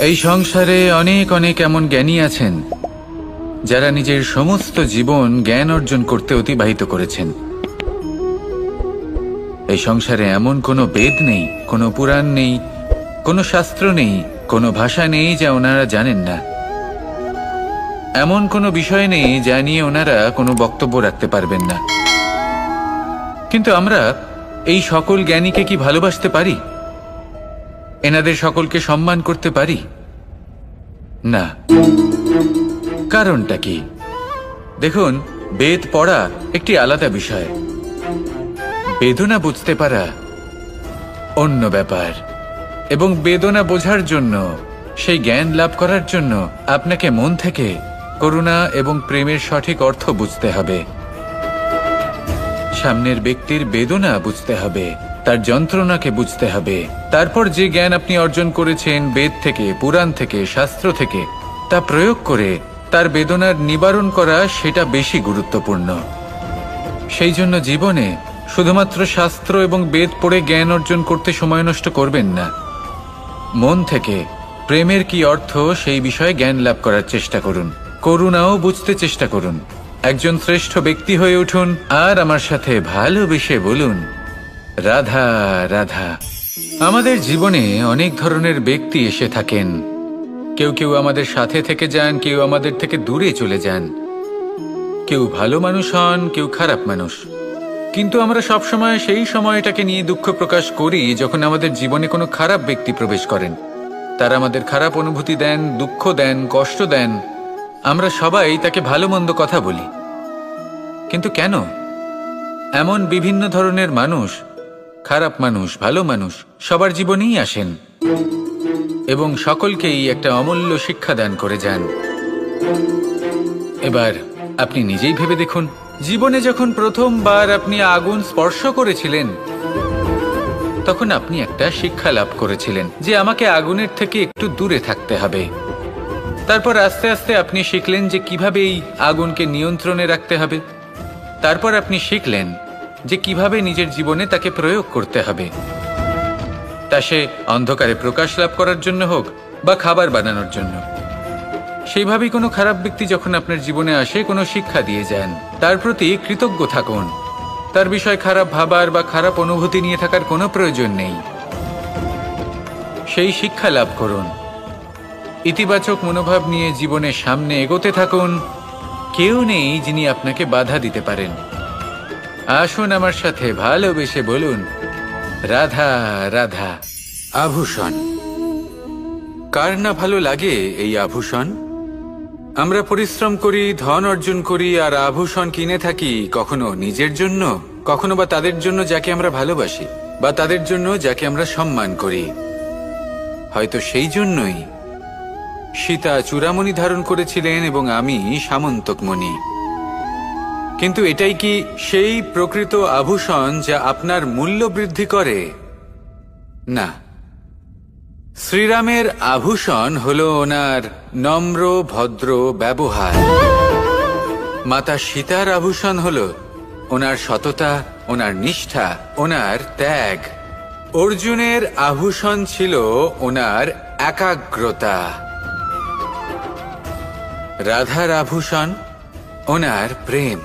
এই সংসারে অনেক অনেক এমন জ্ঞানী আছেন যারা নিজের সমস্ত জীবন জ্ঞান অর্জন করতে অতিবাহিত করেছেন। এই সংসারে এমন কোনো বেদ নেই, কোনো পুরাণ নেই, কোনো শাস্ত্র নেই, কোনো ভাষা নেই যা ওনারা জানেন না। এমন কোনো বিষয় নেই যা নিয়ে ওনারা কোনো বক্তব্য রাখতে পারবেন না। কিন্তু আমরা এই সকল জ্ঞানীকে কি ভালোবাসতে পারি? এনাদের সকলকে সম্মান করতে পারি না। কারণটা কি? দেখুন, বেদ পড়া একটি আলাদা বিষয়, বেদনা বুঝতে পারা অন্য ব্যাপার। এবং বেদনা বোঝার জন্য, সেই জ্ঞান লাভ করার জন্য আপনাকে মন থেকে করুণা এবং প্রেমের সঠিক অর্থ বুঝতে হবে। সামনের ব্যক্তির বেদনা বুঝতে হবে, তার যন্ত্রণাকে বুঝতে হবে। তারপর যে জ্ঞান আপনি অর্জন করেছেন বেদ থেকে, পুরাণ থেকে, শাস্ত্র থেকে, তা প্রয়োগ করে তার বেদনার নিবারণ করা, সেটা বেশি গুরুত্বপূর্ণ। সেই জন্য জীবনে শুধুমাত্র শাস্ত্র এবং বেদ পড়ে জ্ঞান অর্জন করতে সময় নষ্ট করবেন না। মন থেকে প্রেমের কি অর্থ সেই বিষয়ে জ্ঞান লাভ করার চেষ্টা করুন। করুণাও বুঝতে চেষ্টা করুন। একজন শ্রেষ্ঠ ব্যক্তি হয়ে উঠুন আর আমার সাথে ভালোবেসে বলুন, রাধা রাধা। আমাদের জীবনে অনেক ধরনের ব্যক্তি এসে থাকেন। কেউ কেউ আমাদের সাথে থেকে যান, কেউ আমাদের থেকে দূরে চলে যান। কেউ ভালো মানুষ হন, কেউ খারাপ মানুষ। কিন্তু আমরা সবসময় সেই সময়টাকে নিয়ে দুঃখ প্রকাশ করি যখন আমাদের জীবনে কোনো খারাপ ব্যক্তি প্রবেশ করেন। তারা আমাদের খারাপ অনুভূতি দেন, দুঃখ দেন, কষ্ট দেন। আমরা সবাই তাকে ভালো মন্দ কথা বলি। কিন্তু কেন? এমন বিভিন্ন ধরনের মানুষ, খারাপ মানুষ, ভালো মানুষ, সবার জীবনেই আসেন এবং সকলকেই একটা অমূল্য শিক্ষা দান করে যান। এবার আপনি নিজেই ভেবে দেখুন, জীবনে যখন প্রথমবার আপনি আগুন স্পর্শ করেছিলেন, তখন আপনি একটা শিক্ষা লাভ করেছিলেন যে আমাকে আগুনের থেকে একটু দূরে থাকতে হবে। তারপর আস্তে আস্তে আপনি শিখলেন যে কিভাবে এই আগুনকে নিয়ন্ত্রণে রাখতে হবে। তারপর আপনি শিখলেন যে কিভাবে নিজের জীবনে তাকে প্রয়োগ করতে হবে, তা সে অন্ধকারে প্রকাশ লাভ করার জন্য হোক বা খাবার বানানোর জন্য। সেইভাবেই কোনো খারাপ ব্যক্তি যখন আপনার জীবনে আসে, কোনো শিক্ষা দিয়ে যান, তার প্রতি কৃতজ্ঞ থাকুন। তার বিষয় খারাপ ভাবার বা খারাপ অনুভূতি নিয়ে থাকার কোনো প্রয়োজন নেই। সেই শিক্ষা লাভ করুন, ইতিবাচক মনোভাব নিয়ে জীবনের সামনে এগোতে থাকুন। কেউ নেই যিনি আপনাকে বাধা দিতে পারেন। আসুন আমার সাথে ভালোবেসে বলুন, রাধা রাধা। আভূষণ, কার না ভালো লাগে এই আভূষণ? আমরা পরিশ্রম করি, ধন অর্জন করি আর আভূষণ কিনে থাকি, কখনো নিজের জন্য, কখনো বা তাদের জন্য যাকে আমরা ভালোবাসি, বা তাদের জন্য যাকে আমরা সম্মান করি। হয়তো সেই জন্যই সীতা চূড়ামণি ধারণ করেছিলেন এবং আমি সামন্তকমণি। কিন্তু এটাই কি সেই প্রকৃত আভূষণ যা আপনার মূল্য বৃদ্ধি করে? না। শ্রীরামের আভূষণ হলো ওনার নম্র ভদ্র ব্যবহার। মাতা সীতার আভূষণ হলো ওনার সততা, ওনার নিষ্ঠা, ওনার ত্যাগ। অর্জুনের আভূষণ ছিল ওনার একাগ্রতা। রাধার আভূষণ ওনার প্রেম।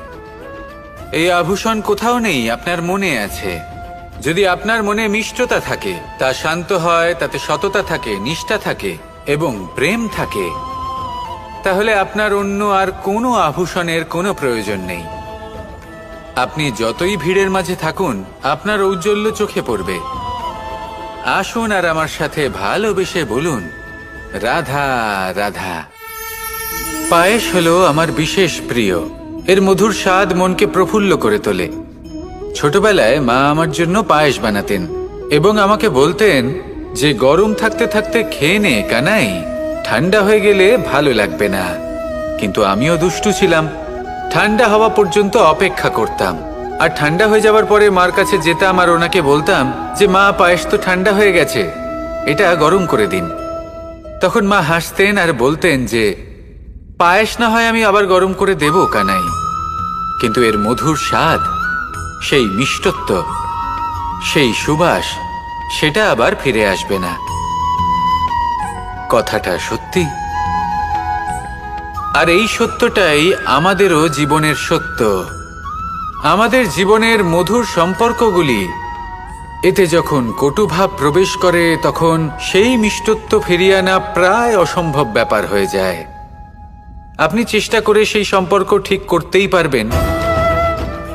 এই আভূষণ কোথাও নেই, আপনার মনে আছে। যদি আপনার মনে মিষ্টতা থাকে, তা শান্ত হয়, তাতে সততা থাকে, নিষ্ঠা থাকে এবং প্রেম থাকে, তাহলে আপনার অন্য আর কোনো আভূষণের কোনো প্রয়োজন নেই। আপনি যতই ভিড়ের মাঝে থাকুন, আপনার ঔজ্জ্বল্য চোখে পড়বে। আসুন আর আমার সাথে ভালোবেসে বলুন, রাধা রাধা। পায়েস হলো আমার বিশেষ প্রিয়। এর মধুর স্বাদ মনকে প্রফুল্ল করে তোলে। ছোটবেলায় মা আমার জন্য পায়েস বানাতেন এবং আমাকে বলতেন যে গরম থাকতে থাকতে খেয়ে নে কানাই, ঠান্ডা হয়ে গেলে ভালো লাগবে না। কিন্তু আমিও দুষ্টু ছিলাম, ঠান্ডা হওয়া পর্যন্ত অপেক্ষা করতাম। আর ঠান্ডা হয়ে যাওয়ার পরে মার কাছে যেতাম আর ওনাকে বলতাম যে মা, পায়েস তো ঠান্ডা হয়ে গেছে, এটা গরম করে দিন। তখন মা হাসতেন আর বলতেন যে পায়েস না হয় আমি আবার গরম করে দেব কানাই, কিন্তু এর মধুর স্বাদ, সেই মিষ্টত্ব, সেই সুবাস, সেটা আবার ফিরে আসবে না। কথাটা সত্যি। আর এই সত্যটাই আমাদেরও জীবনের সত্য। আমাদের জীবনের মধুর সম্পর্কগুলি এতে যখন কটুভাব প্রবেশ করে তখন সেই মিষ্টত্ব ফিরিয়ে আনা প্রায় অসম্ভব ব্যাপার হয়ে যায়। আপনি চেষ্টা করে সেই সম্পর্ক ঠিক করতেই পারবেন,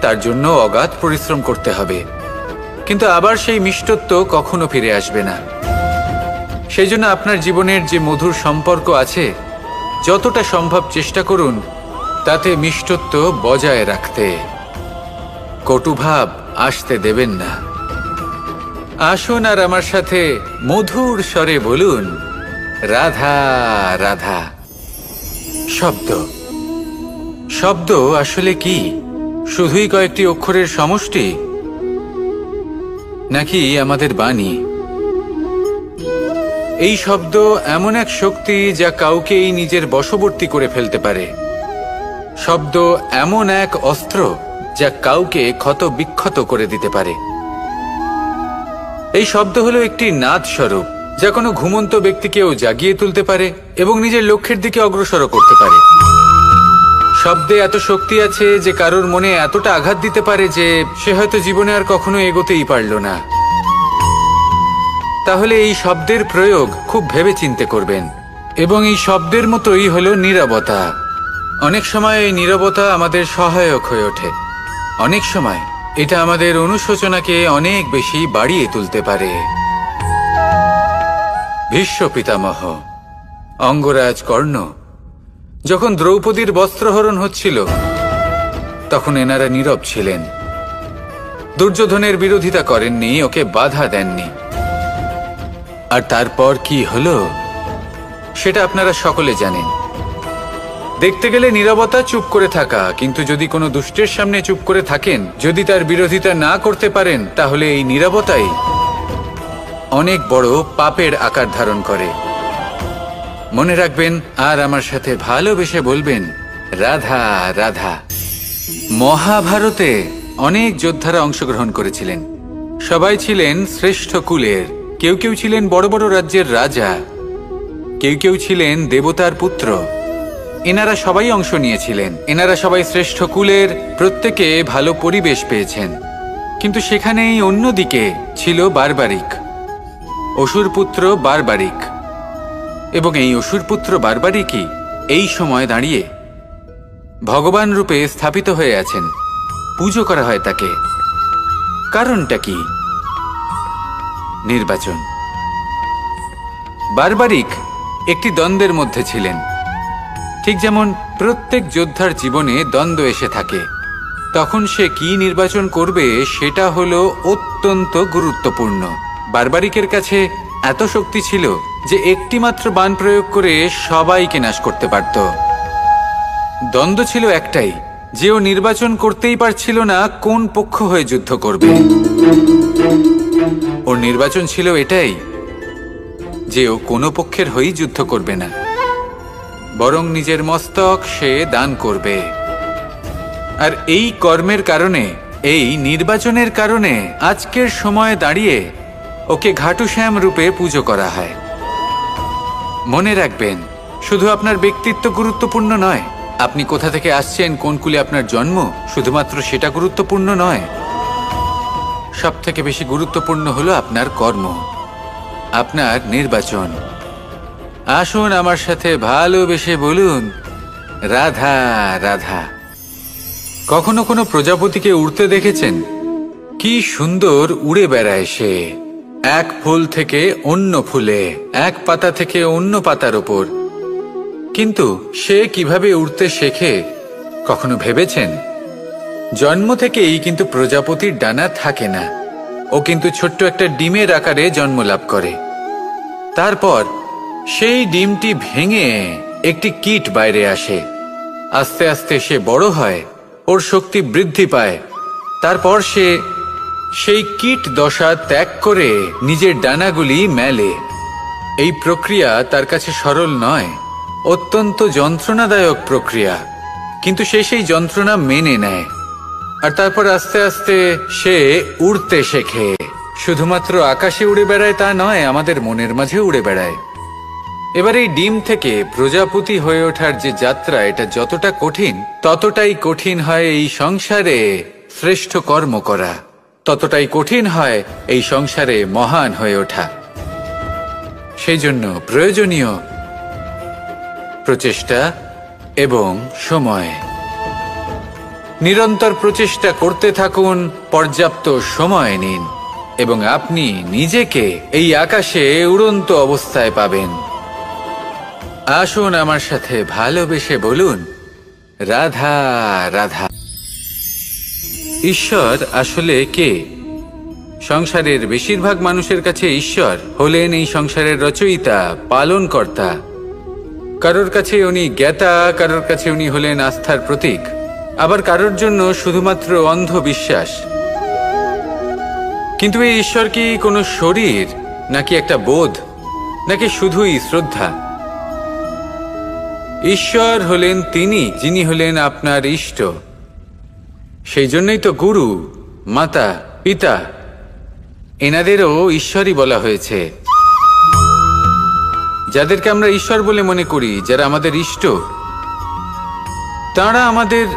তার জন্য অগাধ পরিশ্রম করতে হবে, কিন্তু আবার সেই মিষ্টত্ব কখনো ফিরে আসবে না। সেই জন্য আপনার জীবনের যে মধুর সম্পর্ক আছে যতটা সম্ভব চেষ্টা করুন তাতে মিষ্টত্ব বজায় রাখতে। কটুভাব আসতে দেবেন না। আসুন আর আমার সাথে মধুর স্বরে বলুন, রাধা রাধা। শব্দ শব্দ আসলে কি? শুধুই কয়েকটি অক্ষরের সমষ্টি, নাকি আমাদের বাণী? এই শব্দ এমন এক শক্তি যা কাউকেই নিজের বশবর্তী করে ফেলতে পারে। শব্দ এমন এক অস্ত্র যা কাউকে ক্ষত বিক্ষত করে দিতে পারে। এই শব্দ হলো একটি নাদ স্বরূপ যা কোনো ঘুমন্ত ব্যক্তিকেও জাগিয়ে তুলতে পারে এবং নিজের লক্ষ্যের দিকে অগ্রসর করতে পারে। শব্দে এত শক্তি আছে যে কারোর মনে এতটা আঘাত দিতে পারে যে সে হয়তো জীবনে আর কখনো এগোতেই পারল না। তাহলে এই শব্দের প্রয়োগ খুব ভেবে চিন্তে করবেন। এবং এই শব্দের মতোই হলো নীরবতা। অনেক সময় এই নীরবতা আমাদের সহায়ক হয়ে ওঠে। অনেক সময় এটা আমাদের অনুশোচনাকে অনেক বেশি বাড়িয়ে তুলতে পারে। ভীষ্ম পিতামহ, অঙ্গরাজ কর্ণ যখন দ্রৌপদীর বস্ত্রহরণ হচ্ছিল তখন এনারা নীরব ছিলেন। দুর্যোধনের বিরোধিতা করেননি, ওকে বাধা দেননি। আর তারপর কি হলো সেটা আপনারা সকলে জানেন। দেখতে গেলে নীরবতা চুপ করে থাকা, কিন্তু যদি কোনো দুষ্টের সামনে চুপ করে থাকেন, যদি তার বিরোধিতা না করতে পারেন, তাহলে এই নীরবতাই অনেক বড় পাপের আকার ধারণ করে। মনে রাখবেন আর আমার সাথে ভালোবেসে বলবেন, রাধা রাধা। মহাভারতে অনেক যোদ্ধারা অংশগ্রহণ করেছিলেন। সবাই ছিলেন শ্রেষ্ঠ কুলের। কেউ কেউ ছিলেন বড় বড় রাজ্যের রাজা, কেউ কেউ ছিলেন দেবতার পুত্র। এনারা সবাই অংশ নিয়েছিলেন। এনারা সবাই শ্রেষ্ঠ কুলের, প্রত্যেকে ভালো পরিবেশ পেয়েছেন। কিন্তু সেখানেই অন্যদিকে ছিল বারবারিক, অসুরপুত্র বারবারিক। এবং এই অসুরপুত্র বারবারিকই এই সময় দাঁড়িয়ে ভগবান রূপে স্থাপিত হয়ে আছেন। পুজো করা হয় তাকে। কারণটা কি? নির্বাচন। বারবারিক একটি দ্বন্দ্বের মধ্যে ছিলেন। ঠিক যেমন প্রত্যেক যোদ্ধার জীবনে দ্বন্দ্ব এসে থাকে, তখন সে কি নির্বাচন করবে সেটা হলো অত্যন্ত গুরুত্বপূর্ণ। বারবারিকের কাছে এত শক্তি ছিল যে একটি মাত্র বাণ প্রয়োগ করে সবাইকে নাশ করতে পারত। দ্বন্দ্ব ছিল একটাই, যে ও নির্বাচন করতেই পারছিল না কোন পক্ষ হয়ে যুদ্ধ করবে। ওর নির্বাচন ছিল এটাই যে ও কোনো পক্ষের হয়েই যুদ্ধ করবে না, বরং নিজের মস্তক সে দান করবে। আর এই কর্মের কারণে, এই নির্বাচনের কারণে আজকের সময়ে দাঁড়িয়ে ওকে ঘাটুশ্যাম রূপে পুজো করা হয়। মনে রাখবেন, শুধু আপনার ব্যক্তিত্ব গুরুত্বপূর্ণ নয়, আপনি কোথা থেকে আসছেন, কোন কুলে আপনার জন্ম, শুধুমাত্র সেটা গুরুত্বপূর্ণ নয়। সব থেকে বেশি গুরুত্বপূর্ণ হলো আপনার কর্ম, আপনার নির্বাচন। আসুন আমার সাথে ভালোবেসে বলুন, রাধা রাধা। কখনো কোনো প্রজাপতিকে উড়তে দেখেছেন? কি সুন্দর উড়ে বেড়ায় সে, এক ফুল থেকে অন্য ফুলে, এক পাতা থেকে অন্য পাতার ওপর। কিন্তু সে কিভাবে উড়তে শেখে কখনো ভেবেছেন? জন্ম থেকেই কিন্তু প্রজাপতির ডানা থাকে না। ও কিন্তু ছোট্ট একটা ডিমের আকারে জন্ম লাভ করে। তারপর সেই ডিমটি ভেঙে একটি কীট বাইরে আসে। আস্তে আস্তে সে বড় হয়, ওর শক্তি বৃদ্ধি পায়। তারপর সে সেই কীট দশা ত্যাগ করে নিজের ডানাগুলি মেলে। এই প্রক্রিয়া তার কাছে সরল নয়, অত্যন্ত যন্ত্রণাদায়ক প্রক্রিয়া, কিন্তু সে সেই যন্ত্রণা মেনে নেয়। আর তারপর আস্তে আস্তে সে উড়তে শেখে। শুধুমাত্র আকাশে উড়ে বেড়ায় তা নয়, আমাদের মনের মাঝে উড়ে বেড়ায়। এবার এই ডিম থেকে প্রজাপতি হয়ে ওঠার যে যাত্রা, এটা যতটা কঠিন, ততটাই কঠিন হয় এই সংসারে শ্রেষ্ঠ কর্ম করা, ততটাই কঠিন হয় এই সংসারে মহান হয়ে ওঠা। সেই জন্য প্রয়োজনীয় প্রচেষ্টা এবং সময়। নিরন্তর প্রচেষ্টা করতে থাকুন, পর্যাপ্ত সময় নিন এবং আপনি নিজেকে এই আকাশে উড়ন্ত অবস্থায় পাবেন। আসুন আমার সাথে ভালোবেসে বলুন, রাধা রাধা। ঈশ্বর আসলে কে? সংসারের বেশিরভাগ মানুষের কাছে ঈশ্বর হলেন এই সংসারের রচয়িতা, পালনকর্তা। কারোর কাছে উনি জ্ঞাতা, কারোর কাছে উনি হলেন আস্থার প্রতীক, আবার কারোর জন্য শুধুমাত্র অন্ধবিশ্বাস। কিন্তু এই ঈশ্বর কি কোনো শরীর, নাকি একটা বোধ, নাকি শুধুই শ্রদ্ধা? ঈশ্বর হলেন তিনি যিনি হলেন আপনার ইষ্ট। সেই জন্যই তো গুরু, মাতা, পিতা এনাদেরও ঈশ্বরই বলা হয়েছে। যাদেরকে আমরা ঈশ্বর বলে মনে করি, যারা আমাদের ইষ্ট, তাঁরা আমাদের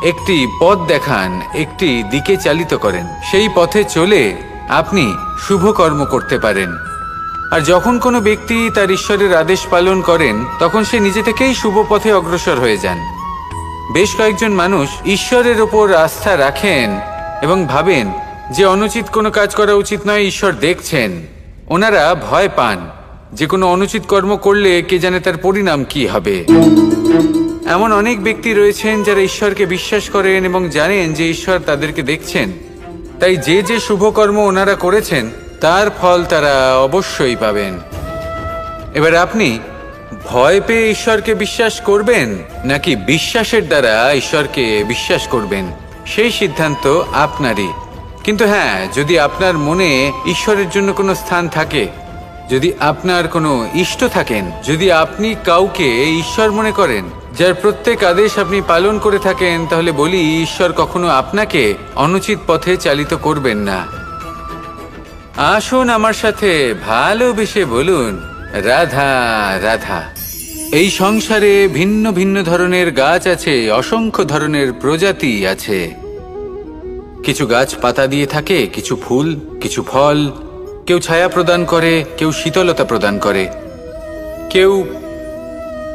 একটি পথ দেখান, একটি দিকে চালিত করেন। সেই পথে চলে আপনি শুভ কর্ম করতে পারেন। আর যখন কোনো ব্যক্তি তার ঈশ্বরের আদেশ পালন করেন, তখন সে নিজে থেকেই শুভ পথে অগ্রসর হয়ে যান। বেশ কয়েকজন মানুষ ঈশ্বরের ওপর আস্থা রাখেন এবং ভাবেন যে অনুচিত কোনো কাজ করা উচিত নয়, ঈশ্বর দেখছেন। ওনারা ভয় পান যে কোনো অনুচিত কর্ম করলে কে জানে তার পরিণাম কি হবে। এমন অনেক ব্যক্তি রয়েছেন যারা ঈশ্বরকে বিশ্বাস করেন এবং জানেন যে ঈশ্বর তাদেরকে দেখছেন, তাই যে যে শুভ কর্ম ওনারা করেছেন তার ফল তারা অবশ্যই পাবেন। এবার আপনি ভয় পেয়ে ঈশ্বরকে বিশ্বাস করবেন নাকি বিশ্বাসের দ্বারা ঈশ্বরকে বিশ্বাস করবেন, সেই সিদ্ধান্ত আপনারই। কিন্তু হ্যাঁ, যদি আপনার মনে ঈশ্বরের জন্য কোনো স্থান থাকে, যদি আপনার কোনো ইষ্ট থাকেন, যদি আপনি কাউকে ঈশ্বর মনে করেন, যার প্রত্যেক আদেশ আপনি পালন করে থাকেন, তাহলে বলি ঈশ্বর কখনো আপনাকে অনুচিত পথে চালিত করবেন না। আসুন আমার সাথে ভালোবেসে বলুন, রাধা রাধা। এই সংসারে ভিন্ন ভিন্ন ধরনের গাছ আছে, অসংখ্য ধরনের প্রজাতি আছে। কিছু গাছ পাতা দিয়ে থাকে, কিছু ফুল, কিছু ফল। কেউ ছায়া প্রদান করে, কেউ শীতলতা প্রদান করে, কেউ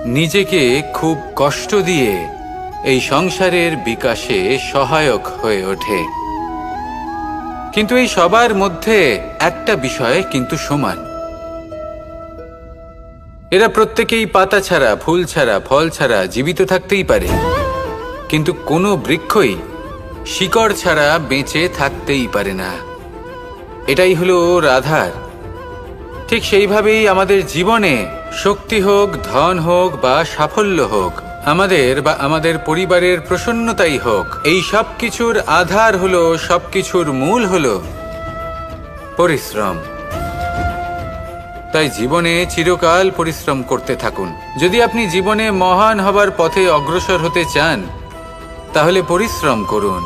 নিজেকে খুব কষ্ট দিয়ে এই সংসারের বিকাশে সহায়ক হয়ে ওঠে। কিন্তু এই সবার মধ্যে একটা বিষয় কিন্তু সমান। এরা প্রত্যেকেই পাতা ছাড়া, ফুল ছাড়া, ফল ছাড়া জীবিত থাকতেই পারে, কিন্তু কোনো বৃক্ষই শিকড় ছাড়া বেঁচে থাকতেই পারে না। এটাই হলো রাধার। ঠিক সেইভাবেই আমাদের জীবনে শক্তি হোক, ধন হোক বা সাফল্য হোক, আমাদের বা আমাদের পরিবারের প্রসন্নতাই হোক, এই সব কিছুর আধার হলো, সব কিছুর মূল হলো পরিশ্রম। তাই জীবনে চিরকাল পরিশ্রম করতে থাকুন। যদি আপনি জীবনে মহান হবার পথে অগ্রসর হতে চান, তাহলে পরিশ্রম করুন।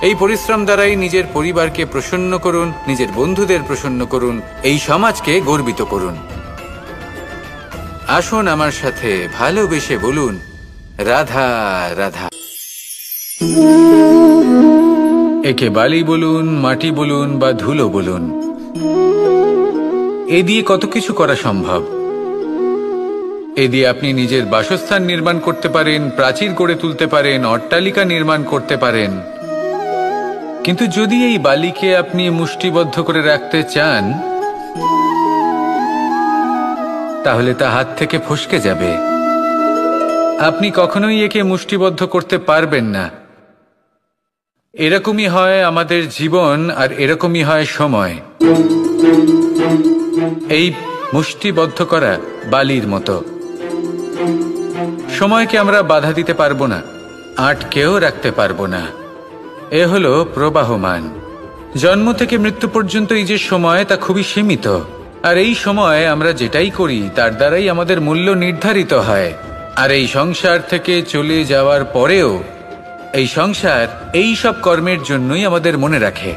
এই পরিশ্রম দ্বারাই নিজের পরিবারকে প্রসন্ন করুন, নিজের বন্ধুদের প্রসন্ন করুন, এই সমাজকে গর্বিত করুন। আসুন আমার সাথে ভালোবেসে বলুন, রাধা রাধা। একে বালি বলুন, মাটি বলুন বা ধুলো বলুন, এ দিয়ে কত কিছু করা সম্ভব। এ দিয়ে আপনি নিজের বাসস্থান নির্মাণ করতে পারেন, প্রাচীর গড়ে তুলতে পারেন, অট্টালিকা নির্মাণ করতে পারেন। কিন্তু যদি এই বালিকে আপনি মুষ্টিবদ্ধ করে রাখতে চান, তাহলে তা হাত থেকে ফসকে যাবে। আপনি কখনোই একে মুষ্টিবদ্ধ করতে পারবেন না। এরকমই হয় আমাদের জীবন, আর এরকমই হয় সময়। এই মুষ্টিবদ্ধ করা বালির মতো। সময়কে আমরা বাধা দিতে পারবো না, আটকেও রাখতে পারবো না। এ হলো প্রবাহমান। জন্ম থেকে মৃত্যু পর্যন্ত এই যে সময়, তা খুবই সীমিত। আর এই সময় আমরা যেটাই করি তার দ্বারাই আমাদের মূল্য নির্ধারিত হয়। আর এই সংসার থেকে চলে যাওয়ার পরেও এই সংসার এই সব কর্মের জন্যই আমাদের মনে রাখে।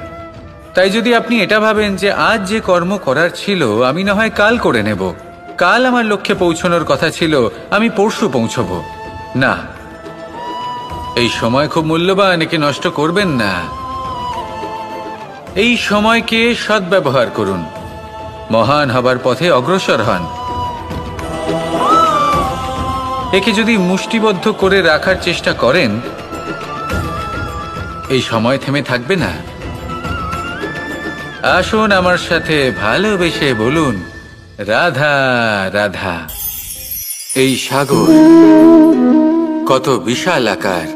তাই যদি আপনি এটা ভাবেন যে আজ যে কর্ম করার ছিল আমি না হয় কাল করে নেব, কাল আমার লক্ষ্যে পৌঁছানোর কথা ছিল, আমি পরশু পৌঁছবো না। এই সময় খুব মূল্যবান, একে নষ্ট করবেন না। এই সময়কে সদ্ব্যবহার করুন, মহান হবার পথে অগ্রসর হন। একে যদি মুষ্টিবদ্ধ করে রাখার চেষ্টা করেন, এই সময় থেমে থাকবে না। আসুন আমার সাথে ভালোবেসে বলুন, রাধা রাধা। এই সাগর কত বিশাল আকার,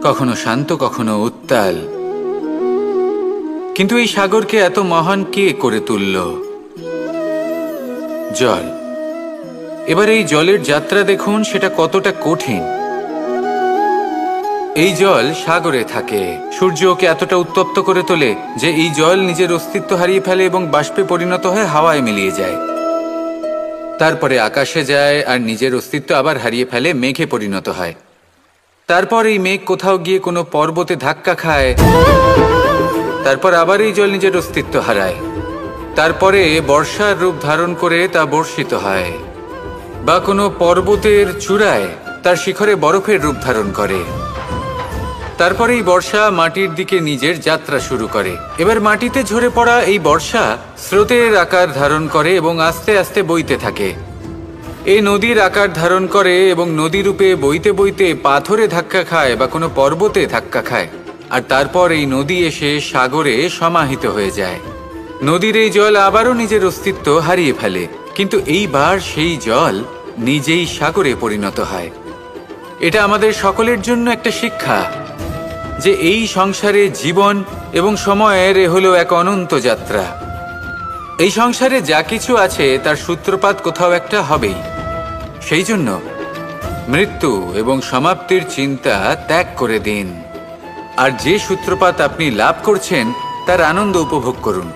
কখনো শান্ত কখনো উত্তাল, কিন্তু এই সাগরকে এত মহান কে করে তুলল? জল। এবার এই জলের যাত্রা দেখুন, সেটা কতটা কঠিন। এই জল সাগরে থাকে, সূর্য ওকে এতটা উত্তপ্ত করে তোলে যে এই জল নিজের অস্তিত্ব হারিয়ে ফেলে এবং বাষ্পে পরিণত হয়ে হাওয়ায় মিলিয়ে যায়। তারপরে আকাশে যায় আর নিজের অস্তিত্ব আবার হারিয়ে ফেলে, মেঘে পরিণত হয়। তারপর এই মেঘ কোথাও গিয়ে কোনো পর্বতে ধাক্কা খায়, তারপর আবার এই জল নিজের অস্তিত্ব হারায়। তারপরে বর্ষার রূপ ধারণ করে তা বর্ষিত হয়, বা কোনো পর্বতের চূড়ায় তার শিখরে বরফের রূপ ধারণ করে। তারপরে এই বর্ষা মাটির দিকে নিজের যাত্রা শুরু করে। এবার মাটিতে ঝরে পড়া এই বর্ষা স্রোতের আকার ধারণ করে এবং আস্তে আস্তে বইতে থাকে। এই নদীর আকার ধারণ করে এবং নদী রূপে বইতে বইতে পাথরে ধাক্কা খায় বা কোনো পর্বতে ধাক্কা খায়, আর তারপর এই নদী এসে সাগরে সমাহিত হয়ে যায়। নদীর এই জল আবারও নিজের অস্তিত্ব হারিয়ে ফেলে, কিন্তু এইবার সেই জল নিজেই সাগরে পরিণত হয়। এটা আমাদের সকলের জন্য একটা শিক্ষা যে এই সংসারে জীবন এবং সময়ের হলো এক অনন্ত যাত্রা। এই সংসারে যা কিছু আছে তার সূত্রপাত কোথাও একটা হবেই। সেই জন্য মৃত্যু এবং সমাপ্তির চিন্তা ত্যাগ করে দিন, আর যে সূত্রপাত আপনি লাভ করছেন তার আনন্দ উপভোগ করুন।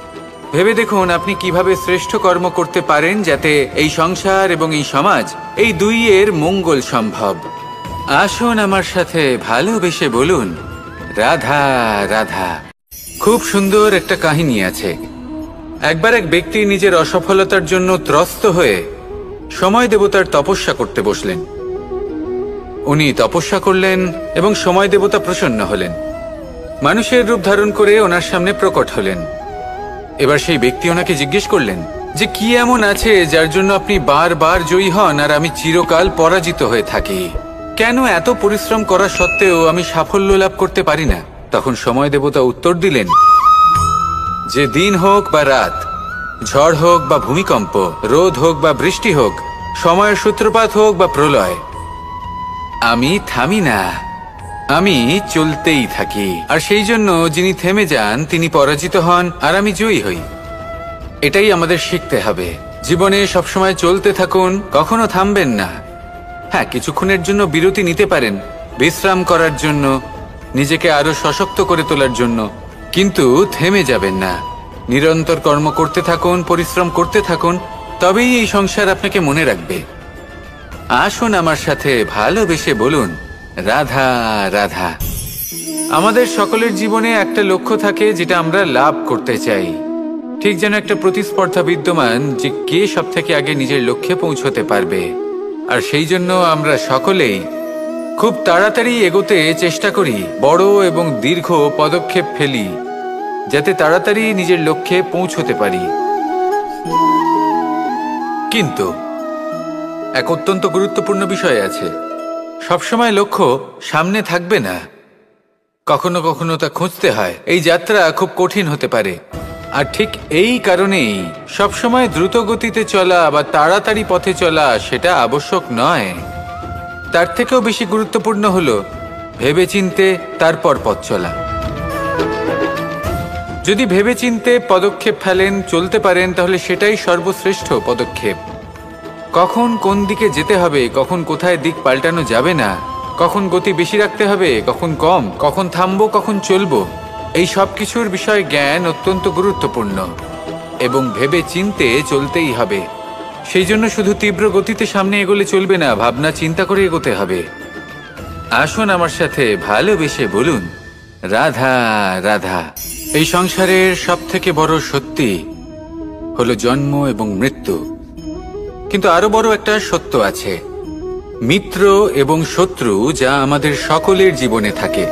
ভেবে দেখুন আপনি কিভাবে শ্রেষ্ঠ কর্ম করতে পারেন যাতে এই সংসার এবং এই সমাজ, এই দুইয়ের মঙ্গল সম্ভব। আসুন আমার সাথে ভালোবেসে বলুন, রাধা রাধা। খুব সুন্দর একটা কাহিনী আছে। একবার এক ব্যক্তি নিজের অসফলতার জন্য ত্রস্ত হয়ে সময় দেবতার তপস্যা করতে বসলেন। উনি তপস্যা করলেন এবং সময় দেবতা প্রসন্ন হলেন, মানুষের রূপ ধারণ করে ওনার সামনে প্রকট হলেন। এবার সেই ব্যক্তি ওনাকে জিজ্ঞেস করলেন যে কি এমন আছে যার জন্য আপনি বারবার জয়ী হন আর আমি চিরকাল পরাজিত হয়ে থাকি? কেন এত পরিশ্রম করা সত্ত্বেও আমি সাফল্য লাভ করতে পারি না? তখন সময় দেবতা উত্তর দিলেন যে দিন হোক বা রাত, ঝড় হোক বা ভূমিকম্প, রোদ হোক বা বৃষ্টি হোক, সময়ের সূত্রপাত হোক বা প্রলয়, আমি থামি না, আমি চলতেই থাকি। আর সেই জন্য যিনি থেমে যান তিনি পরাজিত হন আর আমি জয়ী হই। এটাই আমাদের শিখতে হবে। জীবনে সবসময় চলতে থাকুন, কখনো থামবেন না। হ্যাঁ, কিছুক্ষণের জন্য বিরতি নিতে পারেন, বিশ্রাম করার জন্য, নিজেকে আরো সশক্ত করে তোলার জন্য, কিন্তু থেমে যাবেন না। নিরন্তর কর্ম করতে থাকুন, পরিশ্রম করতে থাকুন, তবেই এই সংসার আপনাকে মনে রাখবে। আসুন আমার সাথে ভালোবেসে বলুন, রাধা রাধা। আমাদের সকলের জীবনে একটা লক্ষ্য থাকে যেটা আমরা লাভ করতে চাই। ঠিক যেন একটা প্রতিস্পর্ধা বিদ্যমান যে কে সব থেকে আগে নিজের লক্ষ্যে পৌঁছতে পারবে। আর সেই জন্য আমরা সকলেই খুব তাড়াতাড়ি এগোতে চেষ্টা করি, বড় এবং দীর্ঘ পদক্ষেপ ফেলি যাতে তাড়াতাড়ি নিজের লক্ষ্যে পৌঁছতে পারি। কিন্তু এক অত্যন্ত গুরুত্বপূর্ণ বিষয় আছে, সবসময় লক্ষ্য সামনে থাকবে না, কখনো কখনো তা খুঁজতে হয়। এই যাত্রা খুব কঠিন হতে পারে, আর ঠিক এই কারণেই সবসময় দ্রুত গতিতে চলা বা তাড়াতাড়ি পথে চলা সেটা আবশ্যক নয়। তার থেকেও বেশি গুরুত্বপূর্ণ হলো ভেবেচিন্তে তারপর পথ চলা। যদি ভেবেচিন্তে পদক্ষেপ ফেলেন, চলতে পারেন, তাহলে সেটাই সর্বশ্রেষ্ঠ পদক্ষেপ। কখন কোন দিকে যেতে হবে, কখন কোথায় দিক পাল্টানো যাবে না, কখন গতি বেশি রাখতে হবে, কখন কম, কখন থামবো, কখন চলবো, এই সব কিছুর বিষয়ে জ্ঞান অত্যন্ত গুরুত্বপূর্ণ এবং ভেবে চিন্তে চলতেই হবে। সেই জন্য শুধু তীব্র গতিতে সামনে এগোলে চলবে না, ভাবনা চিন্তা করে এগোতে হবে। আসুন আমার সাথে ভালোবেসে বলুন, রাধা রাধা। এই সংসারের সব থেকে বড় সত্যি হলো জন্ম এবং মৃত্যু, কিন্তু আরো বড় একটা সত্য আছে, মিত্র এবং শত্রু যা আমাদের সকলের জীবনে থাকে।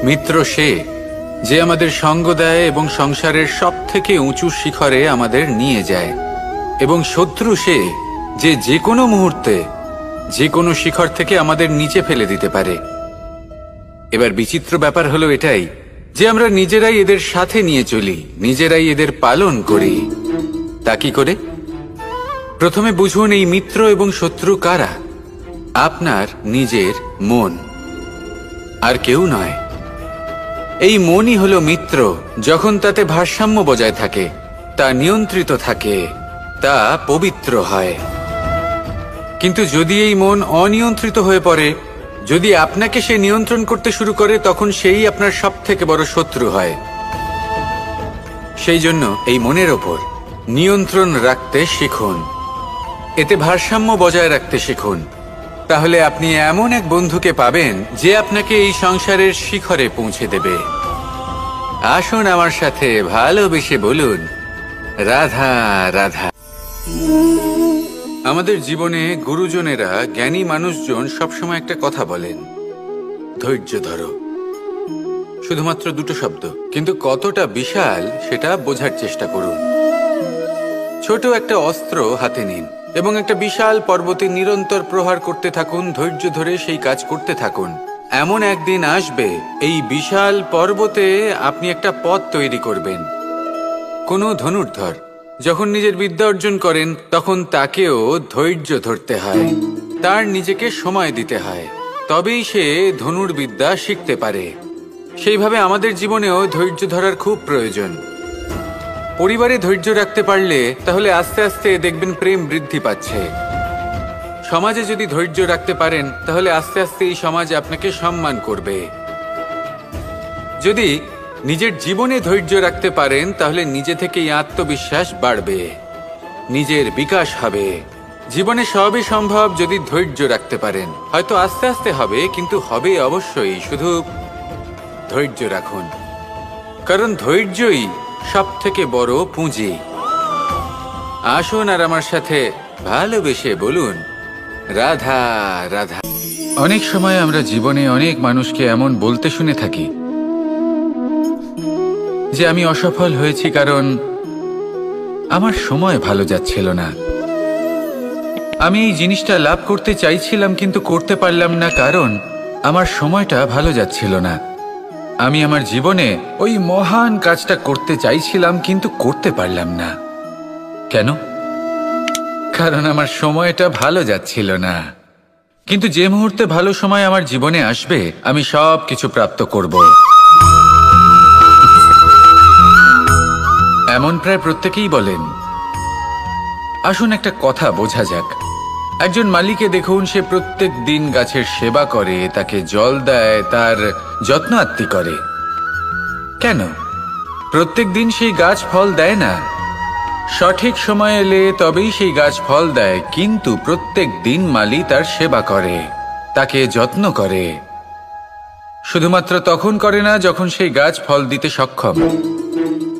মিত্র সে যে আমাদের সঙ্গ দেয় এবং সংসারের সবথেকে উঁচু শিখরে আমাদের নিয়ে যায়, এবং শত্রু সে যে যে কোনো মুহূর্তে যে কোনো শিখর থেকে আমাদের নিচে ফেলে দিতে পারে। এবার বিচিত্র ব্যাপার হলো এটাই যে আমরা নিজেরাই এদের সাথে নিয়ে চলি, নিজেরাই এদের পালন করি। তা কি করে? প্রথমে বুঝুন এই মিত্র এবং শত্রু কারা। আপনার নিজের মন, আর কেউ নয়। এই মনই হলো মিত্র। যখন তাতে ভারসাম্য বজায় থাকে, তা নিয়ন্ত্রিত থাকে, তা পবিত্র হয়। কিন্তু যদি এই মন অনিয়ন্ত্রিত হয়ে পড়ে, যদি আপনাকে সে নিয়ন্ত্রণ করতে শুরু করে, তখন সেই আপনার সবথেকে বড় শত্রু হয়। সেই জন্য এই মনের ওপর নিয়ন্ত্রণ রাখতে শিখুন, এতে ভারসাম্য বজায় রাখতে শিখুন। তাহলে আপনি এমন এক বন্ধুকে পাবেন যে আপনাকে এই সংসারের শিখরে পৌঁছে দেবে। আসুন আমার সাথে ভালোবেসে বলুন, রাধা রাধা। আমাদের জীবনে গুরুজনেরা, জ্ঞানী মানুষজন সবসময় একটা কথা বলেন, ধৈর্য ধরো। শুধুমাত্র দুটো শব্দ, কিন্তু কতটা বিশাল সেটা বোঝার চেষ্টা করুন। ছোট একটা অস্ত্র হাতে নিন এবং একটা বিশাল পর্বতে নিরন্তর প্রহার করতে থাকুন, ধৈর্য ধরে সেই কাজ করতে থাকুন। এমন একদিন আসবে এই বিশাল পর্বতে আপনি একটা পথ তৈরি করবেন। কোনো ধনুর্ধর যখন নিজের বিদ্যা অর্জন করেন, তখন তাকেও ধৈর্য ধরতে হয়, তার নিজেকে সময় দিতে হয়, তবেই সে ধনুর্বিদ্যা শিখতে পারে। সেইভাবে আমাদের জীবনেও ধৈর্য ধরার খুব প্রয়োজন। পরিবারে ধৈর্য রাখতে পারলে তাহলে আস্তে আস্তে দেখবেন প্রেম বৃদ্ধি পাচ্ছে। সমাজে যদি ধৈর্য রাখতে পারেন, তাহলে আস্তে আস্তে এই সমাজ আপনাকে সম্মান করবে। যদি নিজের জীবনে ধৈর্য রাখতে পারেন, তাহলে নিজে থেকেই আত্মবিশ্বাস বাড়বে, নিজের বিকাশ হবে। জীবনে সবই সম্ভব যদি ধৈর্য রাখতে পারেন। হয়তো আস্তে আস্তে হবে, কিন্তু হবে অবশ্যই। শুধু ধৈর্য রাখুন, কারণ ধৈর্যই সবথেকে বড় পুঁজি। আসুন আর আমার সাথে ভালোবেসে বলুন, রাধা রাধা। অনেক সময় আমরা জীবনে অনেক মানুষকে এমন বলতে শুনে থাকি যে আমি অসফল হয়েছি কারণ আমার সময় ভালো যাচ্ছিল না। আমি এই জিনিসটা লাভ করতে চাইছিলাম কিন্তু করতে পারলাম না কারণ আমার সময়টা ভালো যাচ্ছিল না। আমি আমার জীবনে ওই মহান কাজটা করতে চাইছিলাম কিন্তু করতে পারলাম না। কেন? কারণ আমার সময়টা ভালো যাচ্ছিল না। কিন্তু যে মুহূর্তে ভালো সময় আমার জীবনে আসবে, আমি সব কিছু প্রাপ্ত করব। এমন প্রায় প্রত্যেকেই বলেন। আসুন একটা কথা বোঝা যাক। একজন মালিকে দেখুন, সে প্রত্যেক দিন গাছের সেবা করে, তাকে জল দেয়, তার যত্ন আত্তি করে। কেন? প্রত্যেক দিন সেই গাছ ফল দেয় না। সঠিক সময় এলে তবেই সেই গাছ ফল দেয়, কিন্তু প্রত্যেক দিন মালি তার সেবা করে, তাকে যত্ন করে। শুধুমাত্র তখন করে না যখন সেই গাছ ফল দিতে সক্ষম।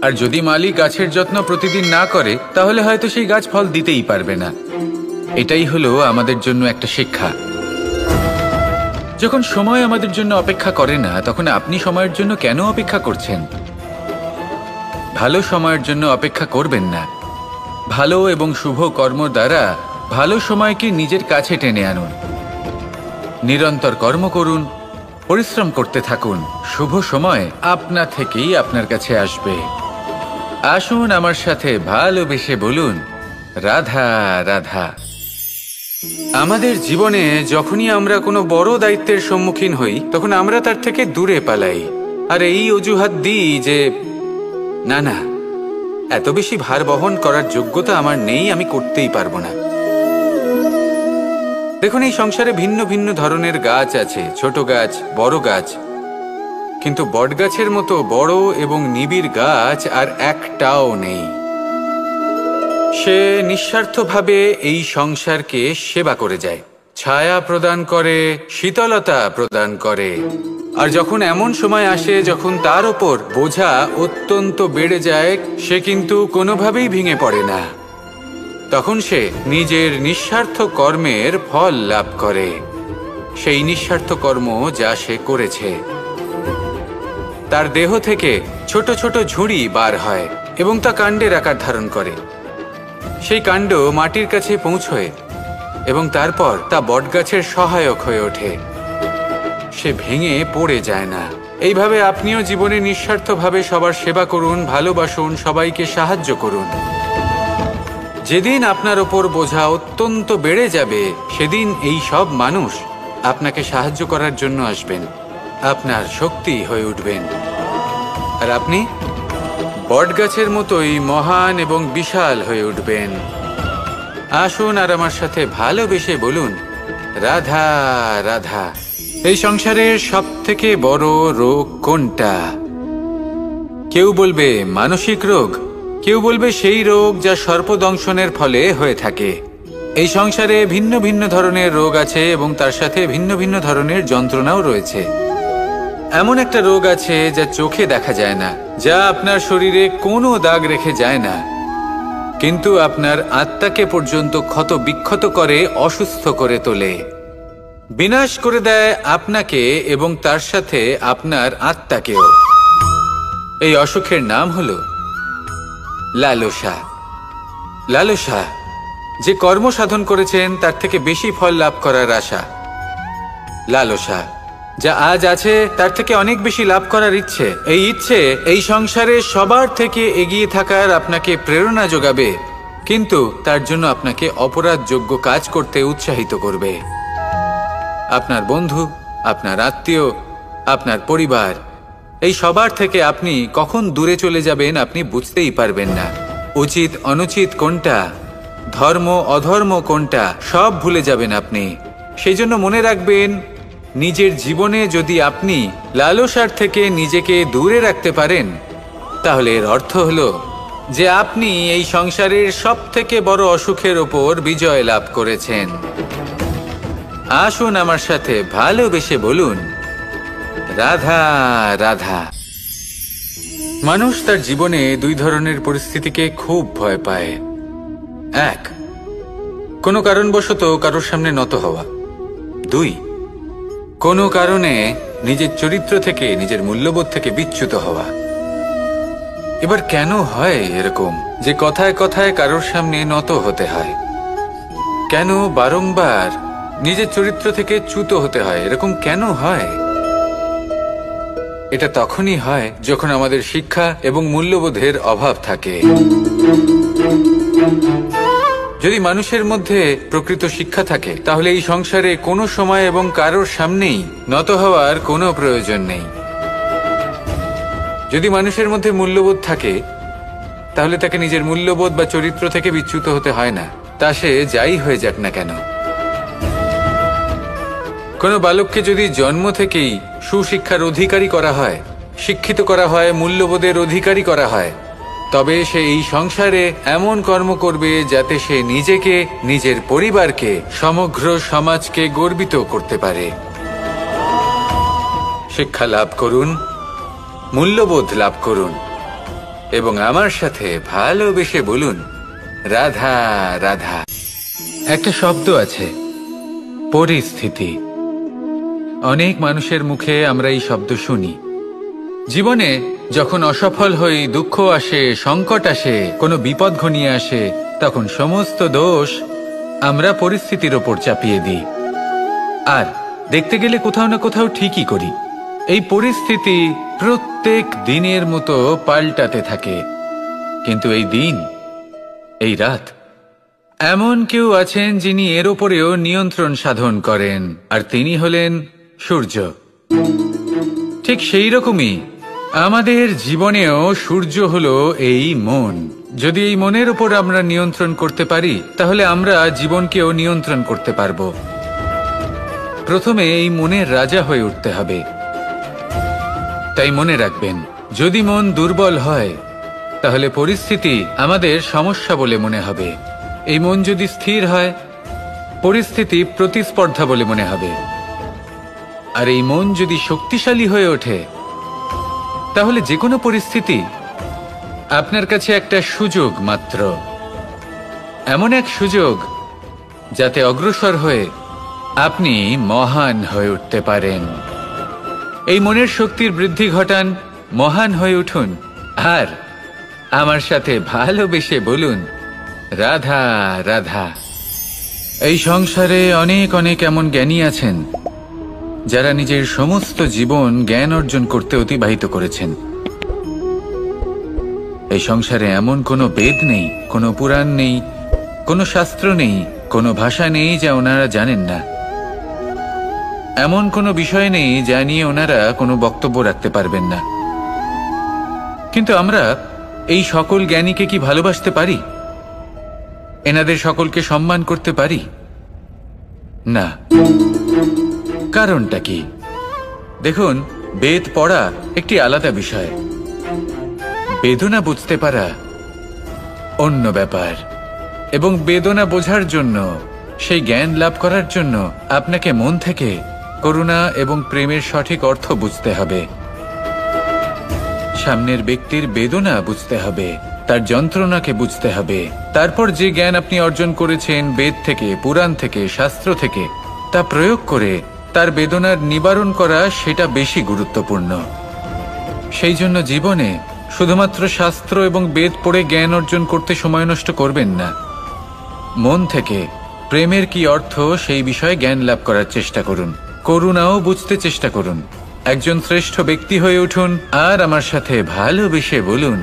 আর যদি মালি গাছের যত্ন প্রতিদিন না করে, তাহলে হয়তো সেই গাছ ফল দিতেই পারবে না। এটাই হলো আমাদের জন্য একটা শিক্ষা। যখন সময় আমাদের জন্য অপেক্ষা করে না, তখন আপনি সময়ের জন্য কেন অপেক্ষা করছেন? ভালো সময়ের জন্য অপেক্ষা করবেন না। ভালো এবং শুভ কর্ম দ্বারা ভালো সময়কে নিজের কাছে টেনে আনুন। নিরন্তর কর্ম করুন, পরিশ্রম করতে থাকুন। শুভ সময় আপনা থেকেই আপনার কাছে আসবে। আসুন আমার সাথে ভালোবেসে বলুন, রাধা রাধা। আমাদের জীবনে যখনই আমরা কোনো বড় দায়িত্বের সম্মুখীন হই, তখন আমরা তার থেকে দূরে পালাই, আর এই অজুহাত দিই যে না না, এত বেশি ভার বহন করার যোগ্যতা আমার নেই, আমি করতেই পারবো না। দেখুন, এই সংসারে ভিন্ন ভিন্ন ধরনের গাছ আছে, ছোট গাছ, বড় গাছ, কিন্তু বটগাছের মতো বড় এবং নিবিড় গাছ আর একটাও নেই। সে নিঃস্বার্থভাবে এই সংসারকে সেবা করে যায়, ছায়া প্রদান করে, শীতলতা প্রদান করে। আর যখন এমন সময় আসে যখন তার ওপর বোঝা অত্যন্ত বেড়ে যায়, সে কিন্তু কোনোভাবেই ভেঙে পড়ে না। তখন সে নিজের নিঃস্বার্থ কর্মের ফল লাভ করে, সেই নিঃস্বার্থ কর্ম যা সে করেছে। তার দেহ থেকে ছোট ছোট ঝুড়ি বার হয় এবং তা কাণ্ডের আকার ধারণ করে। সেই কাণ্ড মাটির কাছে পৌঁছয় এবং তারপর তা বটগাছের সহায়ক হয়ে ওঠে। সে ভেঙে পড়ে যায় না। এইভাবে আপনিও জীবনে নিঃস্বার্থভাবে সবার সেবা করুন, ভালোবাসুন, সবাইকে সাহায্য করুন। যেদিন আপনার ওপর বোঝা অত্যন্ত বেড়ে যাবে, সেদিন এই সব মানুষ আপনাকে সাহায্য করার জন্য আসবেন, আপনার শক্তি হয়ে উঠবেন, আর আপনি বটগাছের মতোই মহান এবং বিশাল হয়ে উঠবেন। আসুন আর আমার সাথে ভালোবেসে বলুন, রাধা রাধা। এই সংসারের সব থেকে বড় রোগ কোনটা? কেউ বলবে মানসিক রোগ, কেউ বলবে সেই রোগ যা সর্পদংশনের ফলে হয়ে থাকে। এই সংসারে ভিন্ন ভিন্ন ধরনের রোগ আছে এবং তার সাথে ভিন্ন ভিন্ন ধরনের যন্ত্রণাও রয়েছে। এমন একটা রোগ আছে যা চোখে দেখা যায় না, যা আপনার শরীরে কোনো দাগ রেখে যায় না, কিন্তু আপনার আত্মাকে পর্যন্ত ক্ষত বিক্ষত করে, অসুস্থ করে তোলে, বিনাশ করে দেয় আপনাকে এবং তার সাথে আপনার আত্মাকেও। এই অসুখের নাম হলো লালসা। লালসা, যে কর্ম সাধন করেছেন তার থেকে বেশি ফল লাভ করার আশা। লালসা, যা আজ আছে তার থেকে অনেক বেশি লাভ করার ইচ্ছে। এই ইচ্ছে এই সংসারে সবার থেকে এগিয়ে থাকার আপনাকে প্রেরণা যোগাবে, কিন্তু তার জন্য আপনাকে অপরাধযোগ্য কাজ করতে উৎসাহিত করবে। আপনার বন্ধু, আপনার আত্মীয়, আপনার পরিবার, এই সবার থেকে আপনি কখন দূরে চলে যাবেন আপনি বুঝতেই পারবেন না। উচিত অনুচিত কোনটা, ধর্ম অধর্ম কোনটা, সব ভুলে যাবেন আপনি। সেই জন্য মনে রাখবেন, নিজের জীবনে যদি আপনি লালসার থেকে নিজেকে দূরে রাখতে পারেন, তাহলে এর অর্থ হলো যে আপনি এই সংসারের সব থেকে বড় অসুখের ওপর বিজয় লাভ করেছেন। আসুন আমার সাথে ভালোবেসে বলুন, রাধা রাধা। মানুষ তার জীবনে দুই ধরনের পরিস্থিতিকে খুব ভয় পায়। এক, কোনো কারণবশত কারোর সামনে নত হওয়া। দুই, কোনো কারণে নিজের চরিত্র থেকে, নিজের মূল্যবোধ থেকে বিচ্যুত হওয়া। এবার কেন হয় এরকম যে কথায় কথায় কারোর সামনে নত হতে হয়? কেন বারংবার নিজের চরিত্র থেকে চ্যুত হতে হয়? এরকম কেন হয়? এটা তখনই হয় যখন আমাদের শিক্ষা এবং মূল্যবোধের অভাব থাকে। যদি মানুষের মধ্যে প্রকৃত শিক্ষা থাকে, তাহলে এই সংসারে কোনো সময় এবং কারোর সামনেই নত হওয়ার কোনো প্রয়োজন নেই। যদি মানুষের মধ্যে মূল্যবোধ থাকে, তাহলে তাকে নিজের মূল্যবোধ বা চরিত্র থেকে বিচ্যুত হতে হয় না, তা সে যাই হয়ে যাক না কেন। কোনো বালককে যদি জন্ম থেকেই সুশিক্ষার অধিকারী করা হয়, শিক্ষিত করা হয়, মূল্যবোধের অধিকারী করা হয়, তবে সে এই সংসারে এমন কর্ম করবে যাতে সে নিজেকে, নিজের পরিবারকে, সমগ্র সমাজকে গর্বিত করতে পারে। শিক্ষা লাভ করুন, মূল্যবোধ লাভ করুন এবং আমার সাথে ভালোবেসে বলুন, রাধা রাধা। একটা শব্দ আছে, পরিস্থিতি। অনেক মানুষের মুখে আমরা এই শব্দ শুনি। জীবনে যখন অসফল হই, দুঃখ আসে, সংকট আসে, কোনো বিপদ ঘনিয়ে আসে, তখন সমস্ত দোষ আমরা পরিস্থিতির ওপর চাপিয়ে দিই। আর দেখতে গেলে কোথাও না কোথাও ঠিকই করি। এই পরিস্থিতি প্রত্যেক দিনের মতো পাল্টাতে থাকে, কিন্তু এই দিন, এই রাত, এমন কেউ আছেন যিনি এর ওপরেও নিয়ন্ত্রণ সাধন করেন, আর তিনি হলেন সূর্য। ঠিক সেই রকমই আমাদের জীবনেও সূর্য হলো এই মন। যদি এই মনের উপর আমরা নিয়ন্ত্রণ করতে পারি, তাহলে আমরা জীবনকেও নিয়ন্ত্রণ করতে পারবো। প্রথমে এই মনের রাজা হয়ে উঠতে হবে। তাই মনে রাখবেন, যদি মন দুর্বল হয়, তাহলে পরিস্থিতি আমাদের সমস্যা বলে মনে হবে। এই মন যদি স্থির হয়, পরিস্থিতি প্রতিস্পর্ধা বলে মনে হবে। আর এই মন যদি শক্তিশালী হয়ে ওঠে, তাহলে যে কোনো পরিস্থিতি আপনার কাছে একটা সুযোগ মাত্র, এমন এক সুযোগ যাতে অগ্রসর হয়ে আপনি মহান হয়ে উঠতে পারেন। এই মনের শক্তির বৃদ্ধি ঘটান, মহান হয়ে উঠুন, আর আমার সাথে ভালোবেসে বলুন, রাধা রাধা। এই সংসারে অনেক অনেক এমন জ্ঞানী আছেন যারা নিজের সমস্ত জীবন জ্ঞান অর্জন করতে অতিবাহিত করেছেন। এই সংসারে এমন কোনো বেদ নেই, কোনো পুরাণ নেই, কোনো শাস্ত্র নেই, কোনো ভাষা নেই যা ওনারা জানেন না। এমন কোনো বিষয় নেই যা নিয়ে ওনারা কোনো বক্তব্য রাখতে পারবেন না। কিন্তু আমরা এই সকল জ্ঞানীকে কি ভালোবাসতে পারি? এনাদের সকলকে সম্মান করতে পারি না। কারণটা কি? দেখুন, বেদ পড়া একটি আলাদা বিষয়, বেদনা বুঝতে পারা অন্য ব্যাপার। এবং বেদনা বোঝার জন্য, সেই জ্ঞান লাভ করার জন্য আপনাকে মন থেকে করুণা এবং প্রেমের সঠিক অর্থ বুঝতে হবে। সামনের ব্যক্তির বেদনা বুঝতে হবে, তার যন্ত্রণাকে বুঝতে হবে। তারপর যে জ্ঞান আপনি অর্জন করেছেন বেদ থেকে, পুরাণ থেকে, শাস্ত্র থেকে, তা প্রয়োগ করে তার বেদনার নিবারণ করা, সেটা বেশি গুরুত্বপূর্ণ। সেই জন্য জীবনে শুধুমাত্র শাস্ত্র এবং বেদ পড়ে জ্ঞান অর্জন করতে সময় নষ্ট করবেন না। মন থেকে প্রেমের কি অর্থ সেই বিষয়ে জ্ঞান লাভ করার চেষ্টা করুন, করুণাও বুঝতে চেষ্টা করুন। একজন শ্রেষ্ঠ ব্যক্তি হয়ে উঠুন, আর আমার সাথে ভালোবেসে বলুন,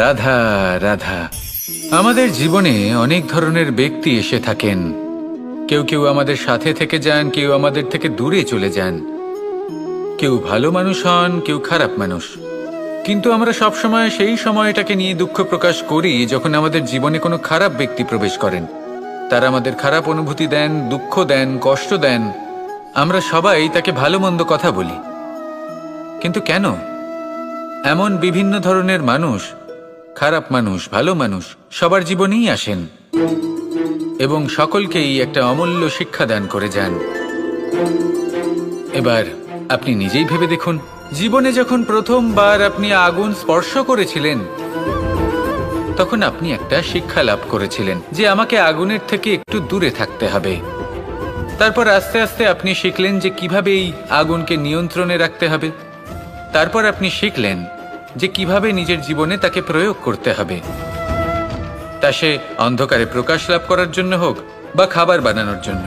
রাধা রাধা। আমাদের জীবনে অনেক ধরনের ব্যক্তি এসে থাকেন। কেউ কেউ আমাদের সাথে থেকে যান, কেউ আমাদের থেকে দূরে চলে যান। কেউ ভালো মানুষ হন, কেউ খারাপ মানুষ। কিন্তু আমরা সবসময় সেই সময়টাকে নিয়ে দুঃখ প্রকাশ করি যখন আমাদের জীবনে কোনো খারাপ ব্যক্তি প্রবেশ করেন। তারা আমাদের খারাপ অনুভূতি দেন, দুঃখ দেন, কষ্ট দেন। আমরা সবাই তাকে ভালো মন্দ কথা বলি। কিন্তু কেন? এমন বিভিন্ন ধরনের মানুষ, খারাপ মানুষ, ভালো মানুষ, সবার জীবনেই আসেন এবং সকলকেই একটা অমূল্য শিক্ষা দান করে যান। এবার আপনি নিজেই ভেবে দেখুন, জীবনে যখন প্রথমবার আপনি আগুন স্পর্শ করেছিলেন, তখন আপনি একটা শিক্ষা লাভ করেছিলেন যে আমাকে আগুনের থেকে একটু দূরে থাকতে হবে। তারপর আস্তে আস্তে আপনি শিখলেন যে কিভাবে এই আগুনকে নিয়ন্ত্রণে রাখতে হবে। তারপর আপনি শিখলেন যে কিভাবে নিজের জীবনে তাকে প্রয়োগ করতে হবে, তা সে অন্ধকারে প্রকাশ লাভ করার জন্য হোক বা খাবার বানানোর জন্য।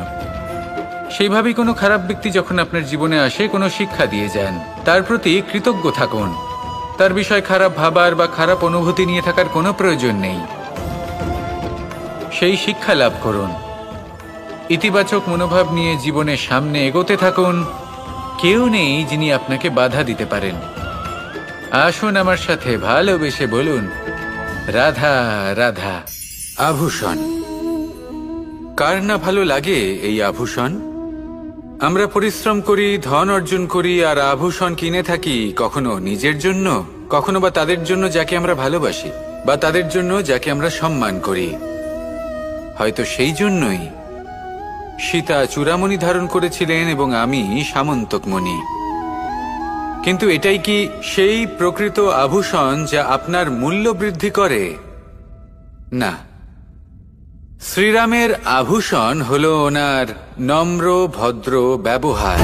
সেইভাবেই কোনো খারাপ ব্যক্তি যখন আপনার জীবনে আসে, কোনো শিক্ষা দিয়ে যান, তার প্রতি কৃতজ্ঞ থাকুন। তার বিষয় খারাপ ভাবার বা খারাপ অনুভূতি নিয়ে থাকার কোনো প্রয়োজন নেই। সেই শিক্ষা লাভ করুন, ইতিবাচক মনোভাব নিয়ে জীবনের সামনে এগোতে থাকুন। কেউ নেই যিনি আপনাকে বাধা দিতে পারেন। আসুন আমার সাথে ভালোবেসে বলুন, রাধা রাধা। আভূষণ, কার না ভালো লাগে এই আভূষণ? আমরা পরিশ্রম করি, ধন অর্জন করি, আর আভূষণ কিনে থাকি, কখনো নিজের জন্য, কখনো বা তাদের জন্য যাকে আমরা ভালোবাসি, বা তাদের জন্য যাকে আমরা সম্মান করি। হয়তো সেই জন্যই সীতা চূড়ামণি ধারণ করেছিলেন এবং আমি সামন্তকমণি। কিন্তু এটাই কি সেই প্রকৃত আভূষণ যা আপনার মূল্য বৃদ্ধি করে? না। শ্রীরামের আভূষণ হলো ওনার নম্র ভদ্র ব্যবহার।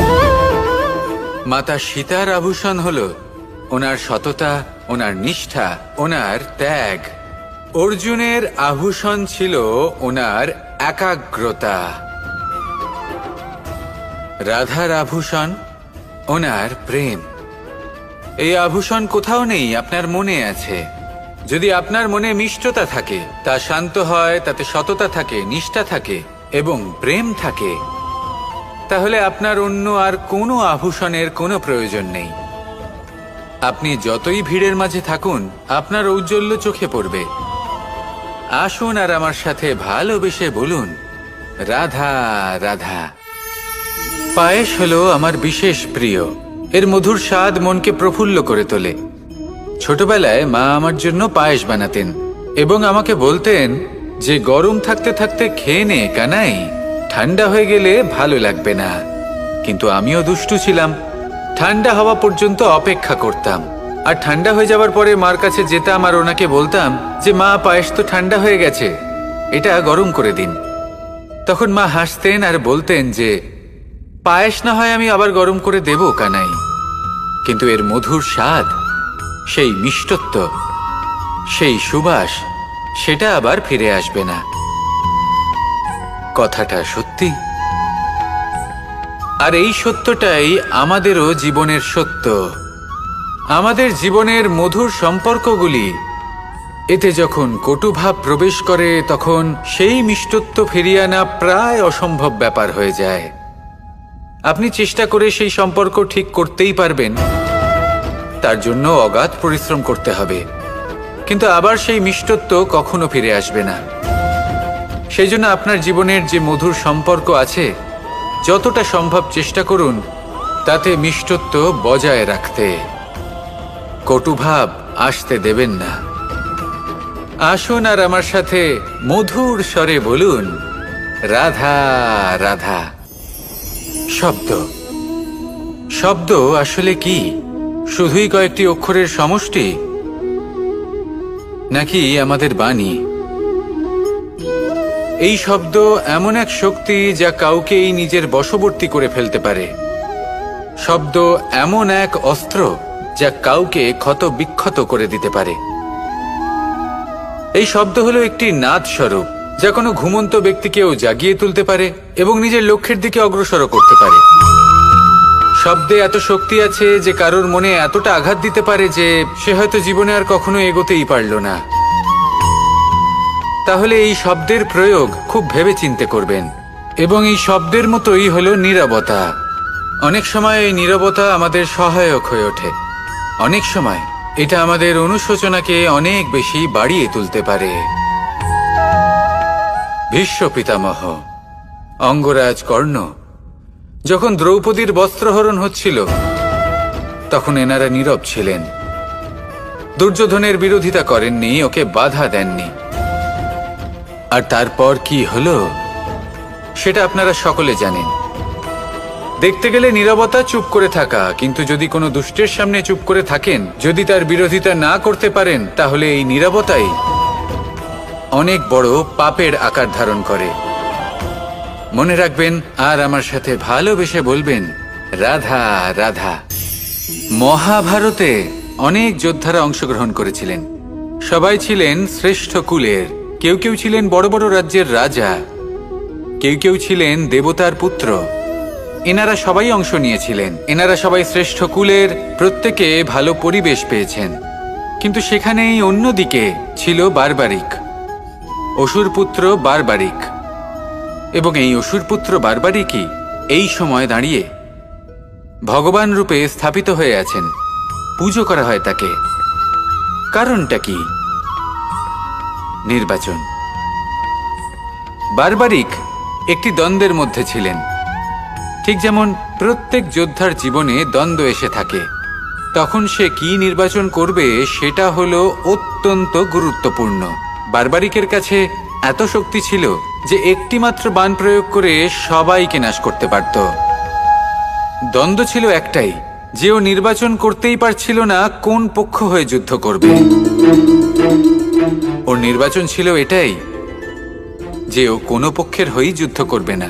মাতা সীতার আভূষণ হলো ওনার সততা, ওনার নিষ্ঠা, ওনার ত্যাগ। অর্জুনের আভূষণ ছিল ওনার একাগ্রতা। রাধার আভূষণ ওনার প্রেম। এই আভূষণ কোথাও নেই, আপনার মনে আছে। যদি আপনার মনে মিষ্টতা থাকে, তা শান্ত হয়, তাতে সততা থাকে, নিষ্ঠা থাকে এবং প্রেম থাকে, তাহলে আপনার অন্য আর কোনো আভূষণের কোনো প্রয়োজন নেই। আপনি যতই ভিড়ের মাঝে থাকুন, আপনার ঔজ্জ্বল্য চোখে পড়বে। আসুন আর আমার সাথে ভালোবেসে বলুন, রাধা রাধা। পায়েস হলো আমার বিশেষ প্রিয়। এর মধুর স্বাদ মনকে প্রফুল্ল করে তোলে। ছোটবেলায় মা আমার জন্য পায়েস বানাতেন এবং আমাকে বলতেন যে গরম থাকতে থাকতে খেয়ে নে কানাই, ঠান্ডা হয়ে গেলে ভালো লাগবে না। কিন্তু আমিও দুষ্টু ছিলাম, ঠান্ডা হওয়া পর্যন্ত অপেক্ষা করতাম, আর ঠান্ডা হয়ে যাওয়ার পরে মার কাছে যেতাম আর ওনাকে বলতাম যে মা, পায়েস তো ঠান্ডা হয়ে গেছে। এটা গরম করে দিন। তখন মা হাসতেন আর বলতেন যে পায়েস না হয় আমি আবার গরম করে দেব কানাই, কিন্তু এর মধুর স্বাদ, সেই মিষ্টত্ব, সেই সুবাস, সেটা আবার ফিরে আসবে না। কথাটা সত্যি। আর এই সত্যটাই আমাদেরও জীবনের সত্য। আমাদের জীবনের মধুর সম্পর্কগুলি, এতে যখন কটুভাব প্রবেশ করে তখন সেই মিষ্টত্ব ফিরিয়ে আনা প্রায় অসম্ভব ব্যাপার হয়ে যায়। আপনি চেষ্টা করে সেই সম্পর্ক ঠিক করতেই পারবেন, তার জন্য অগাধ পরিশ্রম করতে হবে, কিন্তু আবার সেই মিষ্টত্ব কখনো ফিরে আসবে না। সেই জন্য আপনার জীবনের যে মধুর সম্পর্ক আছে, যতটা সম্ভব চেষ্টা করুন তাতে মিষ্টত্ব বজায় রাখতে। কটুভাব আসতে দেবেন না। আসুন আর আমার সাথে মধুর স্বরে বলুন, রাধা রাধা। শব্দ, শব্দ আসলে কি? শুধুই কয়েকটি অক্ষরের সমষ্টি, নাকি আমাদের বাণী? এই শব্দ এমন এক শক্তি যা কাউকেই নিজের বশবর্তী করে ফেলতে পারে। শব্দ এমন এক অস্ত্র যা কাউকে ক্ষত বিক্ষত করে দিতে পারে। এই শব্দ হলো একটি নাদ স্বরূপ যা কোনো ঘুমন্ত ব্যক্তিকেও জাগিয়ে তুলতে পারে এবং নিজের লক্ষ্যের দিকে অগ্রসর করতে পারে। শব্দে এত শক্তি আছে যে কারোর মনে এতটা আঘাত দিতে পারে যে সে হয়তো জীবনে আর কখনো এগোতেই পারল না। তাহলে এই শব্দের প্রয়োগ খুব ভেবেচিন্তে করবেন। এবং এই শব্দের মতোই হলো নীরবতা। অনেক সময় এই নীরবতা আমাদের সহায়ক হয়ে ওঠে। অনেক সময় এটা আমাদের অনুশোচনাকে অনেক বেশি বাড়িয়ে তুলতে পারে। ভীষ্ম পিতামহ, অঙ্গরাজ কর্ণ, যখন দ্রৌপদীর বস্ত্রহরণ হচ্ছিল তখন এনারা নীরব ছিলেন। দুর্যোধনের বিরোধিতা করেননি, ওকে বাধা দেননি। আর তারপর কি হলো সেটা আপনারা সকলে জানেন। দেখতে গেলে নীরবতা চুপ করে থাকা, কিন্তু যদি কোনো দুষ্টের সামনে চুপ করে থাকেন, যদি তার বিরোধিতা না করতে পারেন, তাহলে এই নীরবতাই অনেক বড় পাপের আকার ধারণ করে। মনে রাখবেন আর আমার সাথে ভালোবেসে বলবেন, রাধা রাধা। মহাভারতে অনেক যোদ্ধারা অংশগ্রহণ করেছিলেন। সবাই ছিলেন শ্রেষ্ঠ কুলের। কেউ কেউ ছিলেন বড় বড় রাজ্যের রাজা, কেউ কেউ ছিলেন দেবতার পুত্র। এনারা সবাই অংশ নিয়েছিলেন। এনারা সবাই শ্রেষ্ঠ কুলের, প্রত্যেকে ভালো পরিবেশ পেয়েছেন। কিন্তু সেখানেই অন্যদিকে ছিল বারবারিক, অসুরপুত্র বারবারিক। এবং এই অসুরপুত্র বারবারিকই এই সময় দাঁড়িয়ে ভগবান রূপে স্থাপিত হয়ে আছেন। পুজো করা হয় তাকে। কারণটা কি? নির্বাচন। বারবারিক একটি দ্বন্দ্বের মধ্যে ছিলেন। ঠিক যেমন প্রত্যেক যোদ্ধার জীবনে দ্বন্দ্ব এসে থাকে, তখন সে কি নির্বাচন করবে সেটা হলো অত্যন্ত গুরুত্বপূর্ণ। বারবারিকের কাছে এত শক্তি ছিল যে একটি মাত্র বাণ প্রয়োগ করে সবাইকে নাশ করতে পারত। দ্বন্দ্ব ছিল একটাই, যে ও নির্বাচন করতেই পারছিল না কোন পক্ষ হয়ে যুদ্ধ করবে। ওর নির্বাচন ছিল এটাই যে ও কোনো পক্ষের হয়েই যুদ্ধ করবে না,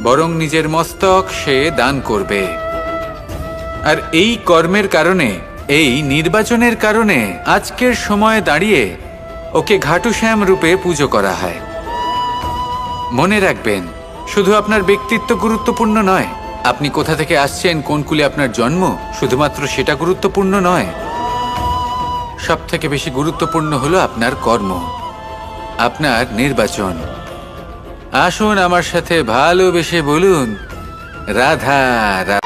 বরং নিজের মস্তক সে দান করবে। আর এই কর্মের কারণে, এই নির্বাচনের কারণে আজকের সময়ে দাঁড়িয়ে ওকে ঘাটুশ্যাম রূপে পুজো করা হয়। মনে রাখবেন, শুধু আপনার ব্যক্তিত্ব গুরুত্বপূর্ণ নয়, আপনি কোথা থেকে আসছেন, কোন কুলে আপনার জন্ম, শুধুমাত্র সেটা গুরুত্বপূর্ণ নয়। সব থেকে বেশি গুরুত্বপূর্ণ হলো আপনার কর্ম, আপনার নির্বাচন। আসুন আমার সাথে ভালোবেসে বলুন, রাধা রাধা।